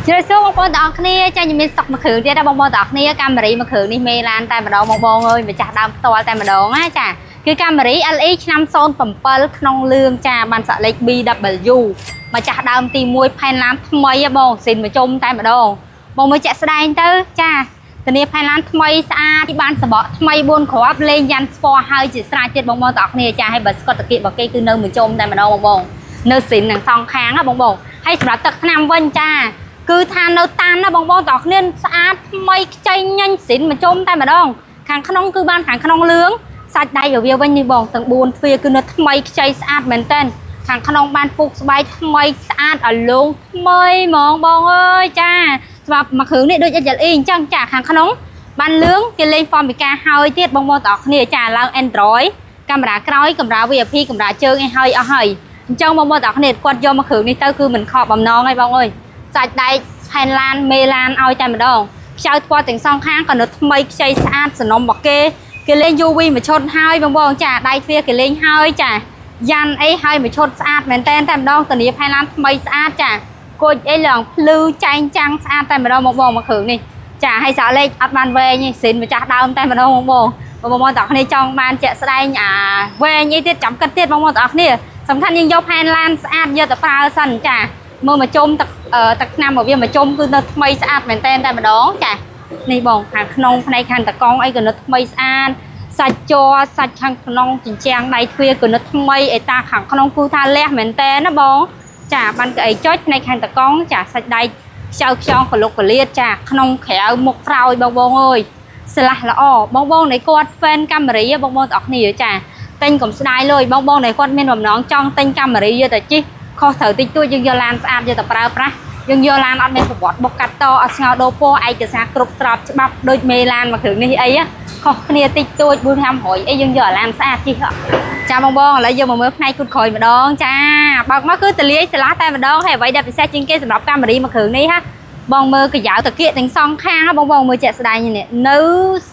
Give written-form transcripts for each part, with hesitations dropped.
chưa số bông bông đỏ kia cho những mình sọc mà khử đi ra bông bông đỏ kia camera mà khử đi mê lan tay mà đâu bông bông ơi mà chặt đau to tay mà đâu á chàคือcamera LX 507ក្នុងលឿងចាបានសាក់លេខ BW មកចាស់ដើមទី1ផែនឡានថ្មីបងស៊ីនមកជុំតែម្ដងបងមើលចាក់ស្ដែងទៅចាធានាផែនឡានថ្មីស្អាតទីបានសបកថ្មី4គ្រាប់លេងយ៉ាន់ស្ពណ៌ហើយជាស្រេចទៀតបងបងទាំងអស់គ្នាចាហើយបើស្កុតតាគៀករបស់គេគឺនៅមកជុំតែម្ដងបងនៅស៊ីននឹងសងខាងណាបងហើយសម្រាប់ទឹកថ្នាំវិញចាគឺថានៅតាមណាបងទាំងអស់គ្នាស្អាតថ្មីខ្ចីញញស៊ីនមកជុំតែម្ដងខាងក្នុងគឺបានខាងក្នុងលឿងសាច់ដៃរវាវិញនេះបងទាំង4ទ្វារគឺនៅថ្មីខ្ចីស្អាតមែនតើខាងក្នុងបានពុកស្បែកថ្មីស្អាតអាឡូងថ្មីហ្មងបងអើយចាសម្រាប់មួយគ្រឿងនេះដូច HLE អញ្ចឹងចាខាងក្នុងបានលឿងគេលេង form ពីការហើយទៀតបងទាំងអស់គ្នាចាឡើង Android កាមេរ៉ាក្រោយកាមេរ៉ា VIP កាមេរ៉ាជើងឲ្យហើយអស់ហើយអញ្ចឹងបងទាំងអស់គ្នាគាត់យកមួយគ្រឿងនេះទៅគឺមិនខកបំណងហើយបងអើយសាច់ដៃផែនឡានមេឡានឲ្យតែម្ដងខ្ចៅថ្ពាល់ទាំងសងខាងក៏នៅថ្មីខ្ចីស្អាតសំណុំរបស់គេលេង UV មកឈុតហើយបងចាដៃទ្វារគេលេងហើយចាយ៉ាន់អីហើយមកឈុតស្អាតមែនតែម្ដងធានាផែនឡានថ្មីស្អាតចាគួចអីឡើងភ្លឺចែងចាំងស្អាតតែម្ដងបងមកគ្រឿងនេះចាហើយសាក់លេខអត់បានវែងទេស៊ីនម្ចាស់ដើមតែម្ដងបងទាំងគ្នាចង់បានជាក់ស្ដែងអាវែងអីទៀតចាំគិតទៀតបងទាំងគ្នាសំខាន់យើងយកផែនឡានស្អាតយកទៅប្រើសិនចាមើលមកជុំទឹកថ្នាំរបស់វាមកជុំគឺនៅថ្មីស្អាតមែនតែម្ដងចានេះបងខាងក្នុងផ្នែកខាងតកង់អីក៏នៅថ្មីស្អាតសាច់ជ័រសាច់ខាងក្នុងជញ្ជាំងដៃទ្វារក៏នៅថ្មីអេតាខាងក្នុងគឺថាលះមែនតើណាបងចាបានកៅអីចុចផ្នែកខាងតកង់ចាសាច់ដៃខ្ចៅខ្យងកលុកកលៀតចាក្នុងក្រៅមុខក្រោយបងអើយស្លាស់ល្អបងនៃគាត់ fan កាមេរ៉ាបងទាំងអស់គ្នាចាទិញកុំស្ដាយលុយបងនៃគាត់មានបំណងចង់ទិញកាមេរ៉ាយកទៅជិះខុសត្រូវតិចតួចយើងយកឡានស្អាតយកទៅប្រើប្រាស់យើងយកឡានអត់មានប្រវត្តិបុកកាត់តអត់ស្ងោដោពណ៌ឯកសារគ្រប់ស្របច្បាប់ដូចមេឡានមកគ្រឿងនេះអីខុសគ្នាតិចតួច4-500អីយើងយកឡានស្អាតជិះចាបងឥឡូវយើងមកមើលផ្នែកគូតក្រោយម្ដងចាបើកមកគឺតលាយឆ្លាស់តែម្ដងហើយអ្វីដែលពិសេសជាងគេសម្រាប់កាមេរ៉ាមកគ្រឿងនេះបងមើលកាយ៉ាវតាគៀកទាំងសងខាងបងមើលជាក់ស្ដែងនេះនៅ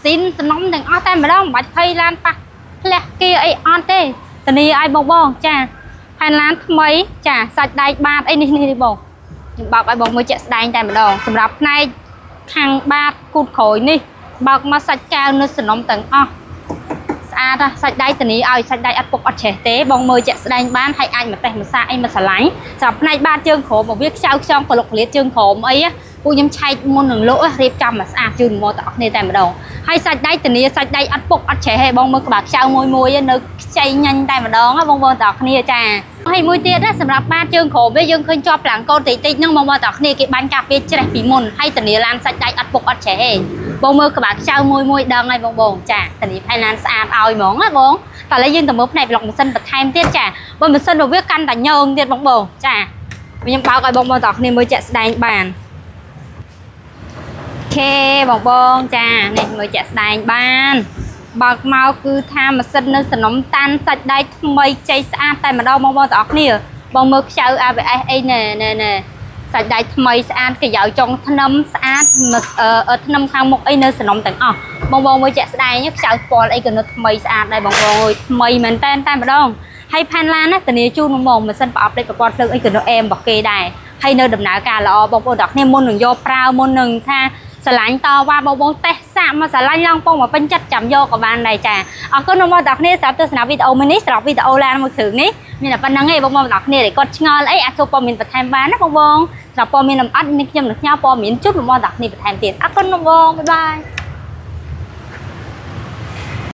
ស៊ីនសំណុំទាំងអស់តែម្ដងមិនបាច់ភ័យឡានប៉ះផ្លះគេអីអត់ទេធានាឲ្យបងចាផែនឡានថ្មីចាសាច់ដែកបាតអីនេះបងខ្ញុំបើកឲ្យបងមើលជាក់ស្ដែងតែម្ដងសម្រាប់ផ្នែកខាងបាតគូតក្រោយនេះបើកមកសាច់កៅនៅសំណុំទាំងអស់ស្អាតសាច់ដៃធានាឲ្យសាច់ដៃអត់ពុកអត់ឆេះទេបងមើលជាក់ស្ដែងបានហើយអាចមកតេះមកសាអីមកឆ្លាញ់សម្រាប់ផ្នែកបាតជើងក្រោមមកវាខ្ចៅខ្យងកលុកកលៀតជើងក្រោមអីពួកខ្ញុំឆែកមុននឹងលក់រៀបចំមកស្អាតជូនមកទាំងអស់គ្នាតែម្ដងហើយសាច់ដៃធានាសាច់ដៃអត់ពុកអត់ឆេះទេបងមើលក្បាលខ្ចៅមួយនៅខ្ចីញញតែម្ដងបងទាំងអស់គ្នាចាហើយមួយទៀតសម្រាប់បាតជើងក្រោមវាយើងឃើញជាប់ប្លាំងកូនតិចហ្នឹងបងទាំងអស់គ្នាគេបាញ់ការពារច្រេះពីមុនហើយធានាឡានសាច់ដៃអត់ពុកអត់ឆេះទេបងមើលក្បាលខ្ចៅមួយដឹងហើយបងចាធានាផែនឡានស្អាតឲ្យហ្មងណាបងតែឥឡូវយើងទៅមើលផ្នែកប្លុកម៉ាស៊ីនបន្ថែមទៀតចាបើម៉ាស៊ីនរបស់វាកាន់តែញើងទៀតបងចាខ្ញុំបើកឲ្យបងទាំងអស់គ្នាមើលជាក់ស្ដែងបានអូខេបងចានេះមើលជាក់ស្ដែងបានបើកមកគឺថាម៉ាស៊ីននៅសំណុំតាន់សាច់ដៃថ្មីខ្ចីស្អាតតែម្ដងបងទាំងអស់គ្នាបងមើលខ្ចៅ ABS អីណែសាច់ដៃថ្មីស្អាតកាយ៉ាវចុងថ្នាំស្អាតថ្នាំខាងមុខអីនៅសំណុំទាំងអស់បងមើលជាក់ស្ដែងខ្ចៅស្ពាល់អីក៏នៅថ្មីស្អាតដែរបងអើយថ្មីមែនតែម្ដងហើយផែនឡានណាធានាជូនម៉ាស៊ីនប្រអប់លេខប្រព័ន្ធភ្លើងអីក៏នៅអែមរបស់គេដែរហើយនៅដំណើរការល្អបងប្អូនទាំងគ្នាមុននឹងយកប្រើមុននឹងថាស្រឡាញ់តវ៉ាបងតេះសាក់មកស្រឡាញ់ឡើងពងមកពេញចិត្តចាំយកក៏បានដែរចាអរគុណបងប្អូនទាំងគ្នាសម្រាប់ទស្សនាវីដេអូមួយនេះសម្រាប់វីដេអូឡានមួយគ្រឿងនេះមានតែប៉ុណ្្នឹងឯងបងប្អូនទាំងគ្នាដែលគាត់ឆ្ងល់អីអាចចូលព័ត៌មានបន្ថែមបានណាបងសម្រាប់ព័ត៌មានលម្អិតនេះខ្ញុំនឹងផ្ញើព័ត៌មានជូនបងប្អូនទាំងគ្នាបន្ថែមទៀតអរគុណបងប្អូនបាយបាយ